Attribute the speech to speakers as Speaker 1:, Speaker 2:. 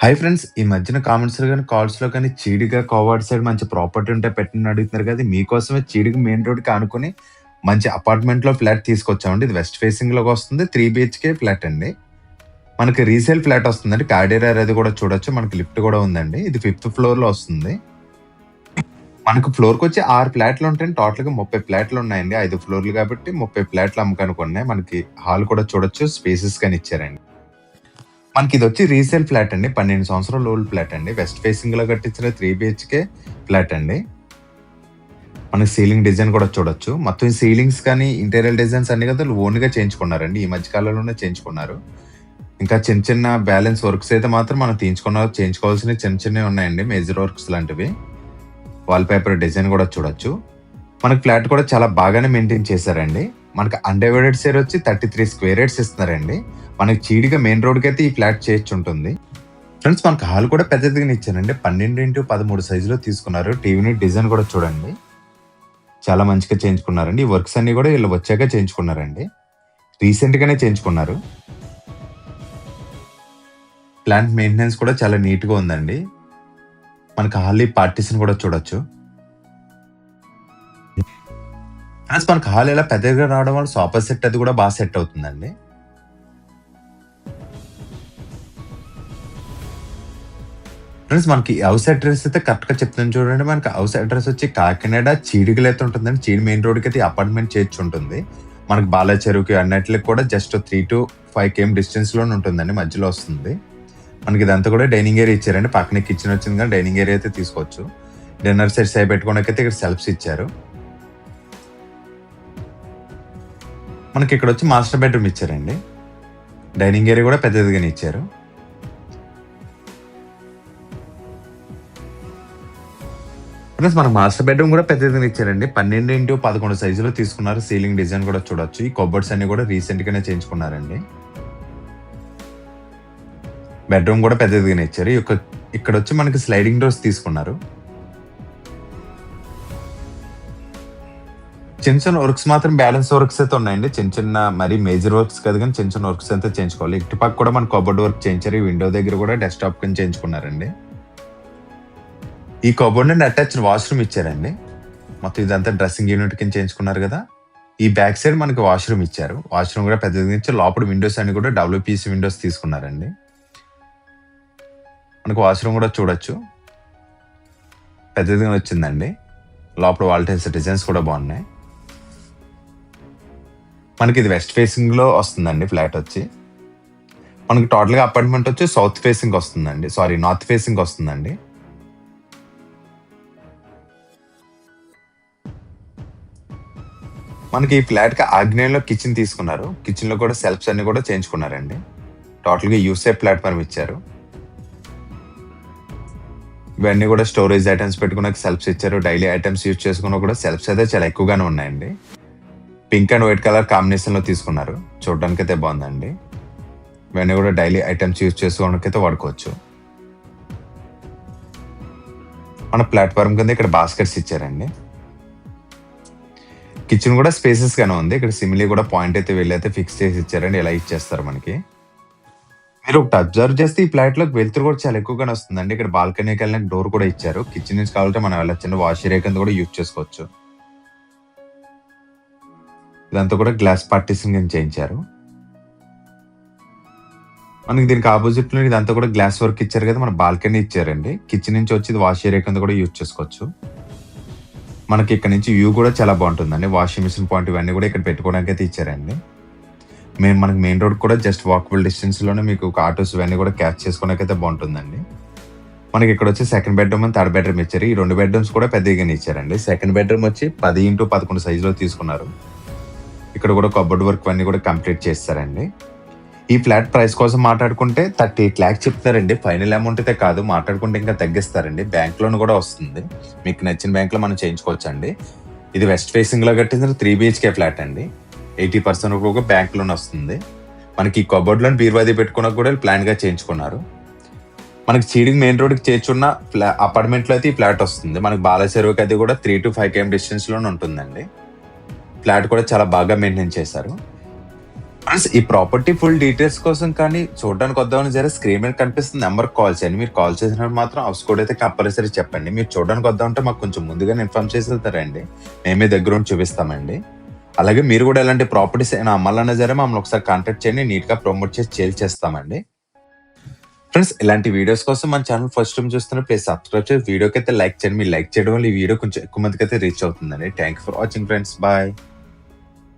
Speaker 1: Hi friends. ఈ మధ్యన కామెంట్స్‌లో గాని, కాల్స్‌లో గాని చీడిగా కోవాడ్ సైడ్ మంచి ప్రాపర్టీ ఉంటే పెట్టండి అడుగుతున్నారు కదా! మీకోసమే చీడిగ మెయిన్ రోడ్‌కి ఆనుకొని మంచి అపార్ట్మెంట్‌లో ఫ్లాట్ తీసుకొచ్చామండి. ఇది వెస్ట్ ఫేసింగ్‌లోకి వస్తుంది. 3 బీహెచ్‌కే ఫ్లాట్ అండి. మనకి రీసేల్ ఫ్లాట్ వస్తుందండి. కార్డ్ ఏరియా అది కూడా చూడొచ్చు. మనకి లిఫ్ట్ కూడా ఉందండి. ఇది 5థ్ ఫ్లోర్‌లో వస్తుంది. మనకు ఫ్లోర్‌కొచ్చి 6 ఫ్లాట్‌లు ఉంటాయండి. టోటల్‌గా 30 ఫ్లాట్‌లు ఉన్నాయండి. 5 ఫ్లోర్‌లు కాబట్టి 30 ఫ్లాట్‌లు అమ్మకానికి ఉన్నాయి. మనకి హాల్ కూడా చూడొచ్చు. స్పేసెస్ గాని ఇచ్చారండి. మనకిదొచ్చి రీసేల్ ఫ్లాట్ అండి. 12 సంవత్సరాల ఓల్డ్ ఫ్లాట్ అండి. వెస్ట్ ఫేసింగ్‌లో కట్టించిన 3 బీహెచ్‌కే ఫ్లాట్ అండి. మనకి సీలింగ్ డిజైన్ కూడా చూడొచ్చు. మొత్తం ఈ సీలింగ్స్ కానీ, ఇంటీరియర్ డిజైన్స్ అన్నీ కదా ఓన్‌గా చేయించుకున్నారండి. ఈ మధ్య కాలంలోనే చేయించుకున్నారు. ఇంకా చిన్న చిన్న బ్యాలెన్స్ వర్క్స్ అయితే మాత్రం మనం చేయించుకోవాల్సినవి చిన్న చిన్నవి ఉన్నాయండి. మేజర్ వర్క్స్ లాంటివి. వాల్ పేపర్ డిజైన్ కూడా చూడొచ్చు. మనకి ఫ్లాట్ కూడా చాలా బాగానే మెయింటైన్ చేశారండి. మనకి అన్‌డివైడెడ్ షేర్ వచ్చి 33 స్క్వేర్ యార్డ్స్ ఇస్తున్నారండి. మనకి చీడిగా మెయిన్ రోడ్‌కైతే ఈ ఫ్లాట్ చేయొచ్చుంటుంది. ఫ్రెండ్స్ మనకి హాల్ కూడా పెద్దదిగానే ఇచ్చారండి. 12x13 సైజులో తీసుకున్నారు. టీవీ డిజైన్ కూడా చూడండి. చాలా మంచిగా చేయించుకున్నారండి. ఈ వర్క్స్ అన్నీ కూడా వీళ్ళు వచ్చాక చేయించుకున్నారండి. రీసెంట్‌గానే చేయించుకున్నారు. ప్లాంట్ మెయింటెనెన్స్ కూడా చాలా నీట్‌గా ఉందండి. మనకి హాల్ పార్టీషన్ కూడా చూడొచ్చు. ఫ్రెండ్స్ మనకి హాల్ ఇలా పెద్దగా రావడం వల్ల సోఫా సెట్ అది కూడా బాగా సెట్ అవుతుందండి. ఫ్రెండ్స్ మనకి హౌస్ అడ్రెస్ అయితే కరెక్ట్‌గా చెప్తాను చూడండి. మనకి హౌస్ అడ్రెస్ వచ్చి కాకినాడ చీడిగలు అయితే ఉంటుందండి. చీడి మెయిన్ రోడ్‌కి అయితే అపార్ట్మెంట్ చేర్చుంటుంది. మనకి బాలా చెరువుకి అన్నిట్లకి కూడా జస్ట్ 3-5 కేఎం డిస్టెన్స్‌లోనే ఉంటుందండి. మధ్యలో వస్తుంది. మనకి ఇదంతా కూడా డైనింగ్ ఏరియా ఇచ్చారండి. పక్కనే కిచెన్ వచ్చింది కానీ డైనింగ్ ఏరియా అయితే తీసుకోవచ్చు. డిన్నర్ సెట్స్ అవి పెట్టుకోవడానికైతే ఇక్కడ సెల్ఫ్స్ ఇచ్చారు. మనకి ఇక్కడ వచ్చి మాస్టర్ బెడ్రూమ్ ఇచ్చారండి. డైనింగ్ ఏరియా కూడా పెద్దదిగానే ఇచ్చారు. ప్లస్ మన మాస్టర్ బెడ్రూమ్ కూడా పెద్దదిగానే ఇచ్చారండి. 12x11 సైజులో తీసుకున్నారు. సీలింగ్ డిజైన్ కూడా చూడొచ్చు. ఈ కబోర్డ్స్ అన్ని కూడా రీసెంట్ గానే చేయించుకున్నారండి. బెడ్రూమ్ కూడా పెద్దదిగానే ఇచ్చారు. ఇక్కడ వచ్చి మనకి స్లైడింగ్ డోర్స్ తీసుకున్నారు. చిన్న చిన్న వర్క్స్ మాత్రం బ్యాలెన్స్ వర్క్స్ అయితే ఉన్నాయండి. చిన్న చిన్న మరి మేజర్ వర్క్స్ కాదు కానీ చిన్న చిన్న వర్క్స్ అయితే చేయించుకోవాలి. ఇటుపక్క కూడా మన కబోర్డ్ వర్క్ చేయించారు. ఈ విండో దగ్గర కూడా డెస్క్టాప్ కింద చేయించుకున్నారండి. ఈ కబోర్డ్ నుండి అటాచ్డ్ వాష్రూమ్ ఇచ్చారండి. మొత్తం ఇదంతా డ్రెస్సింగ్ యూనిట్ కింద చేయించుకున్నారు కదా. ఈ బ్యాక్ సైడ్ మనకి వాష్రూమ్ ఇచ్చారు. వాష్రూమ్ కూడా పెద్దది ఇచ్చి లోపల విండోస్ అన్ని కూడా WPC విండోస్ తీసుకున్నారండి. మనకు వాష్రూమ్ కూడా చూడొచ్చు. పెద్దదిగా వచ్చిందండి. లోపల వాల్ టైల్స్ డిజైన్స్ కూడా బాగున్నాయి. మనకి ఇది వెస్ట్ ఫేసింగ్ లో వస్తుందండి ఫ్లాట్ వచ్చి. మనకి టోటల్ గా అపార్ట్మెంట్ వచ్చి సౌత్ ఫేసింగ్ వస్తుందండి. సారీ, నార్త్ ఫేసింగ్ వస్తుందండి. మనకి ఈ ఫ్లాట్ కి ఆగ్నేయంలో కిచెన్ తీసుకున్నారు. కిచెన్ లో కూడా సెల్ఫ్స్ అన్ని కూడా చేయించుకున్నారండి. టోటల్ గా యూసేఫ్ ప్లాట్ఫామ్ ఇచ్చారు. ఇవన్నీ కూడా స్టోరేజ్ ఐటమ్స్ పెట్టుకున్న సెల్ఫ్స్ ఇచ్చారు. డైలీ ఐటమ్స్ యూజ్ చేసుకున్న కూడా సెల్ఫ్స్ అయితే చాలా ఎక్కువగానే ఉన్నాయండి. Pink and white colour combination లో తీసుకున్నారు. చూడడానికి అయితే బాగుందండి. ఇవన్నీ కూడా డైలీ ఐటమ్స్ యూజ్ చేసుకోవడానికి అయితే వాడుకోవచ్చు. మన ప్లాట్ఫామ్ కింద ఇక్కడ బాస్కెట్స్ ఇచ్చారండి. కిచెన్ కూడా స్పేసెస్ గానే ఉంది. ఇక్కడ సిమిలీ కూడా పాయింట్ అయితే వెళ్ళైతే ఫిక్స్ చేసి ఇచ్చారండి. ఇలా ఇచ్చేస్తారు మనకి. మీరు ఒకటి అబ్జర్వ్ చేస్తే ఈ ఫ్లాట్ లోకి వెళ్తురు కూడా చాలా ఎక్కువగానే వస్తుందండి. ఇక్కడ బాల్కనీకి వెళ్ళిన డోర్ కూడా ఇచ్చారు. కిచెన్ నుంచి కావాలంటే మనం వెళ్ళొచ్చండి. వాష్ ఏరియా కింద కూడా యూజ్ చేసుకోవచ్చు. ఇదంతా కూడా గ్లాస్ పార్టీషన్ కింద చేయించారు. మనకి దీనికి ఆపోజిట్ లో ఇదంతా కూడా గ్లాస్ వర్క్ ఇచ్చారు కదా. మన బాల్కనీ ఇచ్చారండి. కిచెన్ నుంచి వచ్చి వాష్ ఏరియా కింద కూడా యూజ్ చేసుకోవచ్చు. మనకి ఇక్కడ నుంచి వ్యూ కూడా చాలా బాగుంటుందండి. వాషింగ్ మిషన్ పాయింట్ ఇవన్నీ కూడా ఇక్కడ పెట్టుకోవడానికి అయితే ఇచ్చారండి. మనకి మెయిన్ రోడ్ కూడా జస్ట్ వాకబుల్ డిస్టెన్స్ లోనే మీకు ఆటోస్ ఇవన్నీ కూడా క్యాచ్ చేసుకోవడానికి అయితే బాగుంటుందండి. మనకి ఇక్కడ వచ్చి second bedroom and third bedroom ఇచ్చారు. ఈ 2 బెడ్రూమ్స్ కూడా పెద్దగానే ఇచ్చారండి. సెకండ్ బెడ్రూమ్ వచ్చి 10x11 సైజులో తీసుకున్నారు. ఇక్కడ కూడా కబోర్డ్ వర్క్ అన్ని కూడా కంప్లీట్ చేస్తారండి. ఈ ఫ్లాట్ ప్రైస్ కోసం మాట్లాడుకుంటే 38 lakhs చెప్తారండి. ఫైనల్ అమౌంట్ అయితే కాదు, మాట్లాడుకుంటే ఇంకా తగ్గిస్తారండి. బ్యాంక్ లోన్ కూడా వస్తుంది. మీకు నచ్చిన బ్యాంక్ లో మనం చేయించుకోవచ్చు అండి. ఇది వెస్ట్ ఫేసింగ్ లో కట్టిన 3 BHK ఫ్లాట్ అండి. 80% ఒక బ్యాంక్ లోన్ వస్తుంది. మనకి ఈ కబోర్డ్ లోన్ బీరువాది పెట్టుకున్నా కూడా ప్లాన్ గా చేయించుకున్నారు. మనకి చీడింగ్ మెయిన్ రోడ్ కి చేర్చున్న అపార్ట్మెంట్ లో అయితే ఈ ఫ్లాట్ వస్తుంది. మనకి బాలచెరువుకి అది కూడా 3-5 km డిస్టెన్స్ లోనే ఉంటుందండి. ఫ్లాట్ కూడా చాలా బాగా మెయింటైన్ చేశారు. ఫ్రెండ్స్ ఈ ప్రాపర్టీ ఫుల్ డీటెయిల్స్ కోసం కానీ చూడడానికి వద్దామని సరే స్క్రీన్ మీద కనిపిస్తున్న నెంబర్ కాల్ చేయండి. మీరు కాల్ చేసినప్పుడు మాత్రం హౌస్ కోడ్ అయితే కంపల్సరీ చెప్పండి. మీరు చూడడానికి వద్దామంటే మాకు కొంచెం ముందుగానే ఇన్ఫార్మ్ చేసి వెళ్తారండి. మేమే దగ్గర ఉండి చూపిస్తామండి. అలాగే మీరు కూడా ఇలాంటి ప్రాపర్టీస్ ఏమైనా అమ్మాలన్నా సరే మమ్మల్ని ఒకసారి కాంటాక్ట్ చేయండి. నీట్‌గా ప్రమోట్ చేసి సేల్ చేస్తామండి. ఫ్రెండ్స్ ఇలాంటి వీడియోస్ కోసం మన ఛానల్ ఫస్ట్ టైం చూస్తున్న ప్లీజ్ సబ్స్క్రైబ్ చేసి వీడియోకి అయితే లైక్ చేయండి. మీరు లైక్ చేయడం వల్ల ఈ వీడియో కొంచెం ఎక్కువ మందికి అయితే రీచ్ అవుతుందండి. Thank you for watching friends. Bye.